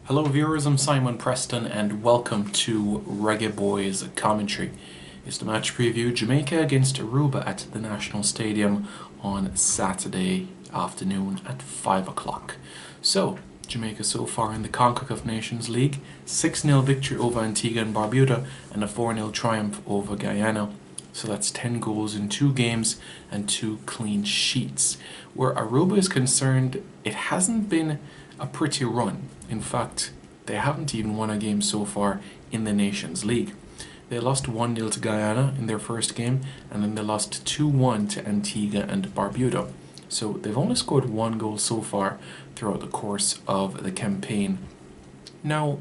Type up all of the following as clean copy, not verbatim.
Hello viewers, I'm Simon Preston and welcome to Reggae Boyz commentary. It's the match preview, Jamaica against Aruba at the National Stadium on Saturday afternoon at 5 o'clock. So, Jamaica so far in the CONCACAF Nations League, 6-0 victory over Antigua and Barbuda and a 4-0 triumph over Guyana. So that's 10 goals in 2 games and 2 clean sheets. Where Aruba is concerned, it hasn't been a pretty run. In fact, they haven't even won a game so far in the Nations League. They lost 1-0 to Guyana in their first game, and then they lost 2-1 to Antigua and Barbuda. So they've only scored 1 goal so far throughout the course of the campaign. Now,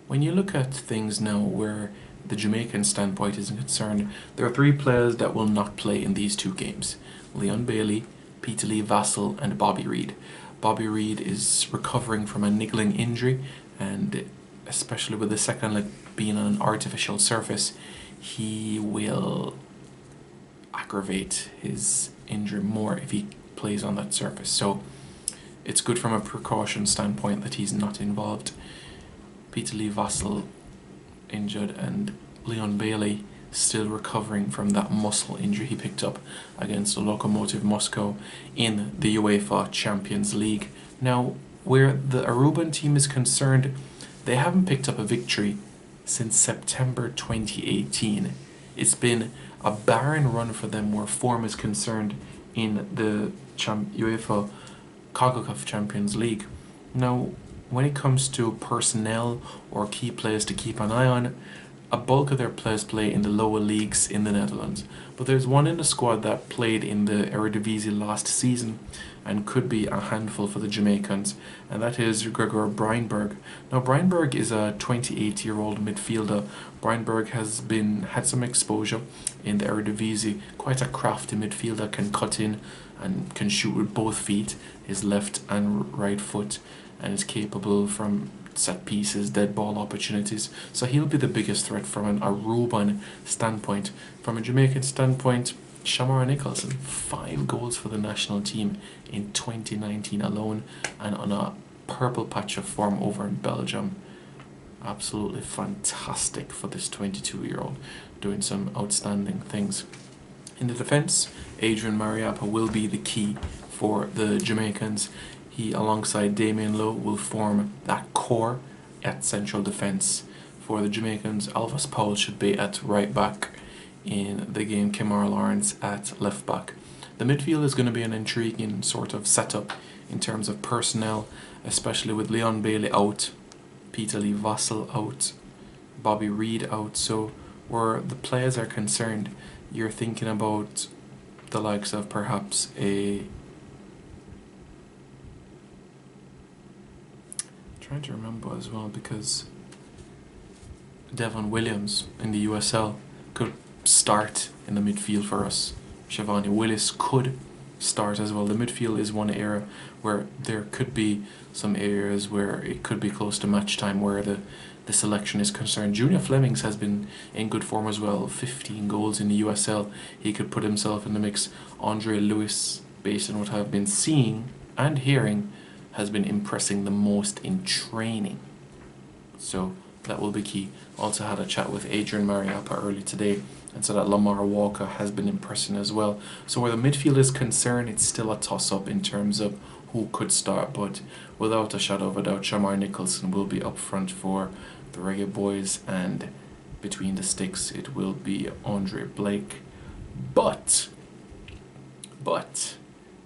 when you look at things now where the Jamaican standpoint is concerned, there are 3 players that will not play in these 2 games. Bailey, Peter-Lee Vassell and Bobby Reid. Bobby Reid is recovering from a niggling injury, and especially with the second leg being on an artificial surface, he will aggravate his injury more if he plays on that surface. So it's good from a precaution standpoint that he's not involved. Peter-Lee Vassell injured and Bailey still recovering from that muscle injury he picked up against the Lokomotiv Moscow in the UEFA Champions League. Now, where the Aruban team is concerned, they haven't picked up a victory since September 2018. It's been a barren run for them where form is concerned in the UEFA CONCACAF Champions League. Now, when it comes to personnel or key players to keep an eye on, a bulk of their players play in the lower leagues in the Netherlands, but there's one in the squad that played in the Eredivisie last season and could be a handful for the Jamaicans, and that is Gregor Breinberg. Now, Breinberg is a 28-year-old midfielder. Breinberg has had some exposure in the Eredivisie, quite a crafty midfielder, can cut in and can shoot with both feet, his left and right foot, and is capable from set pieces, dead ball opportunities. So he'll be the biggest threat from an Aruban standpoint. From a Jamaican standpoint, Shamar Nicholson, 5 goals for the national team in 2019 alone, and on a purple patch of form over in Belgium. Absolutely fantastic for this 22-year-old, doing some outstanding things. In the defence, Adrian Mariappa will be the key for the Jamaicans. He, alongside Damien Lowe, will form that core at central defence. For the Jamaicans, Alvis Powell should be at right back in the game, Kemar Lawrence at left back. The midfield is going to be an intriguing sort of setup in terms of personnel, especially with Bailey out, Peter-Lee Vassell out, Bobby Reid out. So where the players are concerned, you're thinking about the likes of perhaps trying to remember as well, because Devon Williams in the USL could start in the midfield for us. Shavani Willis could start as well. The midfield is one area where there could be some areas where it could be close to match time where the selection is concerned. Junior Flemings has been in good form as well, 15 goals in the USL. He could put himself in the mix. Andre Lewis, based on what I've been seeing and hearing, has been impressing the most in training. So that will be key. Also had a chat with Adrian Mariappa early today and said that Lamar Walker has been impressing as well. So where the midfield is concerned, it's still a toss-up in terms of who could start, but without a shadow of a doubt, Shamar Nicholson will be up front for the Reggae Boyz, and between the sticks it will be Andre Blake. But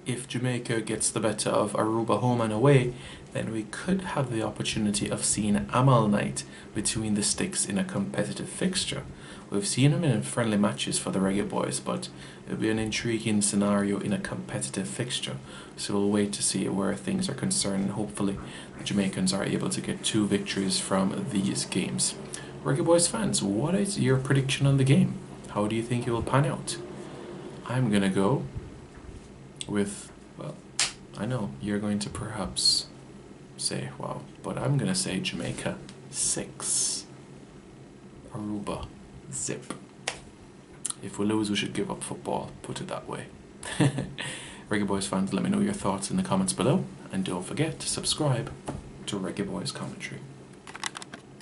if Jamaica gets the better of Aruba home and away, then we could have the opportunity of seeing Amal Night between the sticks in a competitive fixture. We've seen him in friendly matches for the Reggae Boyz, but it'll be an intriguing scenario in a competitive fixture. So we'll wait to see where things are concerned, and hopefully the Jamaicans are able to get 2 victories from these games. Reggae Boyz fans, what is your prediction on the game? How do you think it will pan out? I'm gonna go with, well, I know you're going to perhaps say, wow, but I'm going to say Jamaica 6, Aruba zip. If we lose, we should give up football, put it that way. Reggae Boyz fans, let me know your thoughts in the comments below, and don't forget to subscribe to Reggae Boyz Commentary.